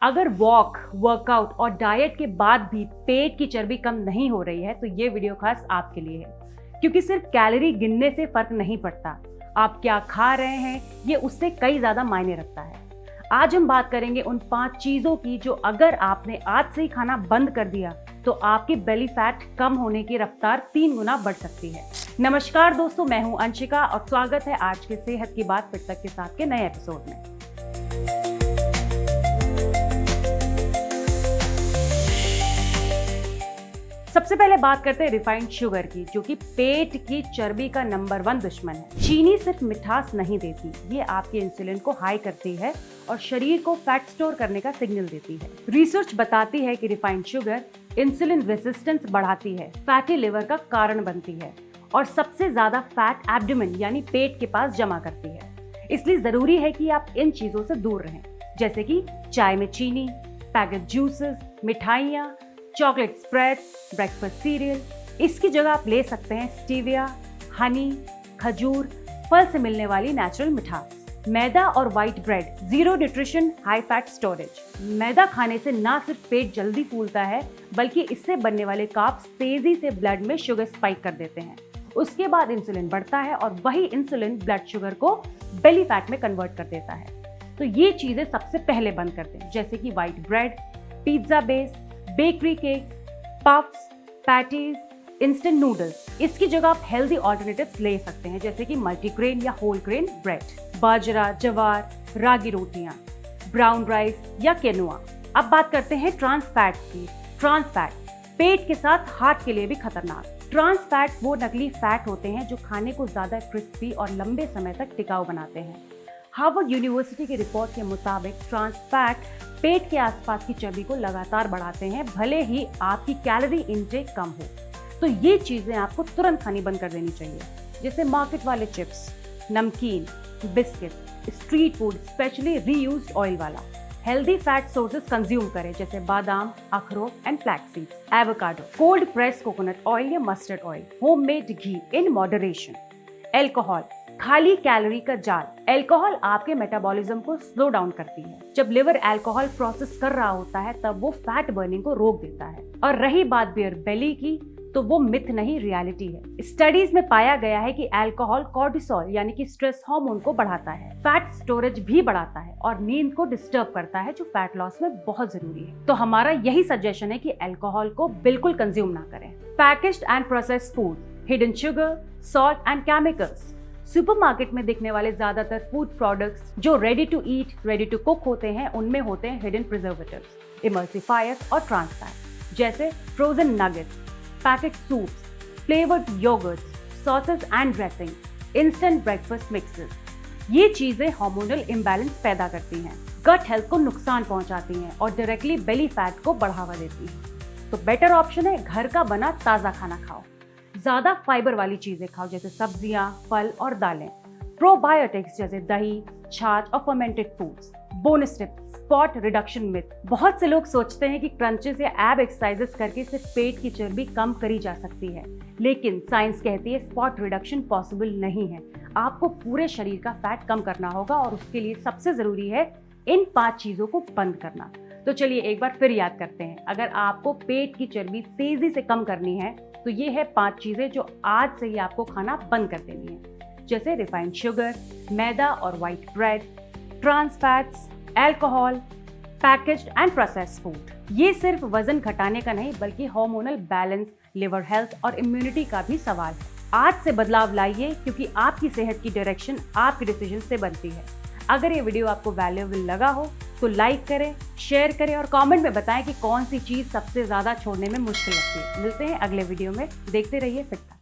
अगर walk, workout और diet के बाद भी पेट की चर्बी कम नहीं हो रही है तो ये वीडियो खास आपके लिए है, क्योंकि सिर्फ कैलोरी गिनने से फर्क नहीं पड़ता। आप क्या खा रहे हैं ये उससे कई ज्यादा मायने रखता है। आज हम बात करेंगे उन 5 चीजों की जो अगर आपने आज से ही खाना बंद कर दिया तो आपकी बेली फैट कम होने की रफ्तार 3 गुना बढ़ सकती है। नमस्कार दोस्तों, मैं हूं अंशिका और स्वागत है आज के सेहत की बात फिट तक के साथ के नए एपिसोड में। सबसे पहले बात करते हैं रिफाइंड शुगर की, जो कि पेट की चर्बी का नंबर 1 दुश्मन है। चीनी सिर्फ मिठास नहीं देती, ये आपके इंसुलिन को हाई करती है और शरीर को फैट स्टोर करने का सिग्नल देती है। रिसर्च बताती है कि रिफाइंड शुगर इंसुलिन रेजिस्टेंस बढ़ाती है, फैटी लिवर का कारण बनती है और सबसे ज्यादा फैट एब्डोमेन यानी पेट के पास जमा करती है। इसलिए जरूरी है कि आप इन चीजों से दूर रहें, जैसे कि चाय में चीनी, पैकेट जूसेस, मिठाइयाँ, चॉकलेट स्प्रेड्स, ब्रेकफास्ट सीरियल। इसकी जगह आप ले सकते हैं स्टीविया, हनी, खजूर, फल से मिलने वाली नेचुरल मिठास। मैदा और white bread, zero nutrition, high fat storage. मैदा खाने से ना सिर्फ पेट जल्दी फूलता है बल्कि इससे बनने वाले कार्ब्स तेजी से ब्लड में शुगर स्पाइक कर देते हैं। उसके बाद इंसुलिन बढ़ता है और वही इंसुलिन ब्लड शुगर को बेली फैट में कन्वर्ट कर देता है। तो ये चीजें सबसे पहले बंद कर दें, जैसे कि white bread, pizza base, bakery cakes, puffs, patties, instant noodles. इसकी जगह आप हेल्दी ऑल्टरनेटिव्स ले सकते हैं, जैसे कि मल्टीग्रेन या होल ग्रेन ब्रेड, बाजरा, जवार, रागी रोटियां, ब्राउन राइस या केनुआ। अब बात करते हैं ट्रांस फैट्स की। ट्रांस फैट पेट के साथ हार्ट के लिए भी खतरनाक। ट्रांस फैट्स वो नकली फैट होते हैं जो खाने को ज्यादा क्रिस्पी और लंबे समय तक टिकाऊ बनाते हैं। हार्वर्ड यूनिवर्सिटी की रिपोर्ट के मुताबिक ट्रांस फैट पेट के आसपास की चर्बी को लगातार बढ़ाते हैं, भले ही आपकी कैलोरी इनटेक कम हो। तो ये चीजें आपको तुरंत खानी बंद कर देनी चाहिए, जैसे मार्केट वाले चिप्स, नमकीन, biscuit, street food, specially reused oil वाला। हेल्दी फैट सोर्सेज कंज्यूम करें, जैसे बादाम, अखरोट and flax seeds, avocado, cold press coconut oil या मस्टर्ड ऑयल, होममेड घी इन मॉडरेशन। एल्कोहल, खाली कैलोरी का जाल। एल्कोहल आपके मेटाबॉलिज्म को स्लो डाउन करती है। जब लिवर अल्कोहल प्रोसेस कर रहा होता है तब वो फैट बर्निंग को रोक देता है। और रही बात बियर बेली की, तो वो मिथ नहीं, रियलिटी है। स्टडीज में पाया गया है कि अल्कोहल कॉर्टिसोल यानी कि स्ट्रेस हार्मोन को बढ़ाता है, फैट स्टोरेज भी बढ़ाता है और नींद को डिस्टर्ब करता है, जो फैट लॉस में बहुत जरूरी है। तो हमारा यही सजेशन है कि अल्कोहल को बिल्कुल कंज्यूम ना करें। Packaged and processed food, hidden sugar, salt and chemicals. Supermarket में दिखने वाले ज्यादातर फूड प्रोडक्ट्स जो ready to eat, ready to cook होते हैं, उनमें होते हैं हिडन प्रिजर्वेटिव्स, इमल्सिफायर्स और ट्रांस फैट, जैसे frozen nuggets, packet soups, flavoured yoghurts, sauces and dressing, instant breakfast mixes. ये चीजें हार्मोनल इम्बैलेंस पैदा करती हैं, गट हेल्थ को नुकसान पहुंचाती हैं और डायरेक्टली बेली फैट को बढ़ावा देती हैं। तो बेटर ऑप्शन है घर का बना ताजा खाना खाओ, ज्यादा फाइबर वाली चीजें खाओ, जैसे सब्जियां, फल और दालें, प्रोबायोटिक्स जैसे दही, छाछ और fermented foods. Bonus tip, spot reduction myth. बहुत से लोग सोचते हैं कि क्रंचेस या एब एक्सरसाइजेस करके सिर्फ पेट की चर्बी कम करी जा सकती है, लेकिन साइंस कहती है स्पॉट रिडक्शन पॉसिबल नहीं है। आपको पूरे शरीर का फैट कम करना होगा और उसके लिए सबसे जरूरी है इन 5 चीजों को बंद करना। तो चलिए एक बार फिर याद करते हैं। अगर आपको पेट की चर्बी तेजी से कम करनी है तो ये है 5 चीजें जो आज से ही आपको खाना बंद कर देनी है, जैसे रिफाइंड शुगर, मैदा और white bread, trans fats, alcohol, packaged and processed food. ये सिर्फ वजन घटाने का नहीं बल्कि हार्मोनल बैलेंस, लिवर हेल्थ और इम्यूनिटी का भी सवाल है। आज से बदलाव लाइए, क्योंकि आपकी सेहत की डायरेक्शन आपके डिसीजन से बनती है। अगर ये वीडियो आपको वैल्यूएबल लगा हो तो लाइक करें, शेयर करें और कमेंट में बताएं कि कौन सी चीज सबसे ज्यादा छोड़ने में मुश्किल लगती है। मिलते हैं अगले वीडियो में, देखते रहिए फिट तक।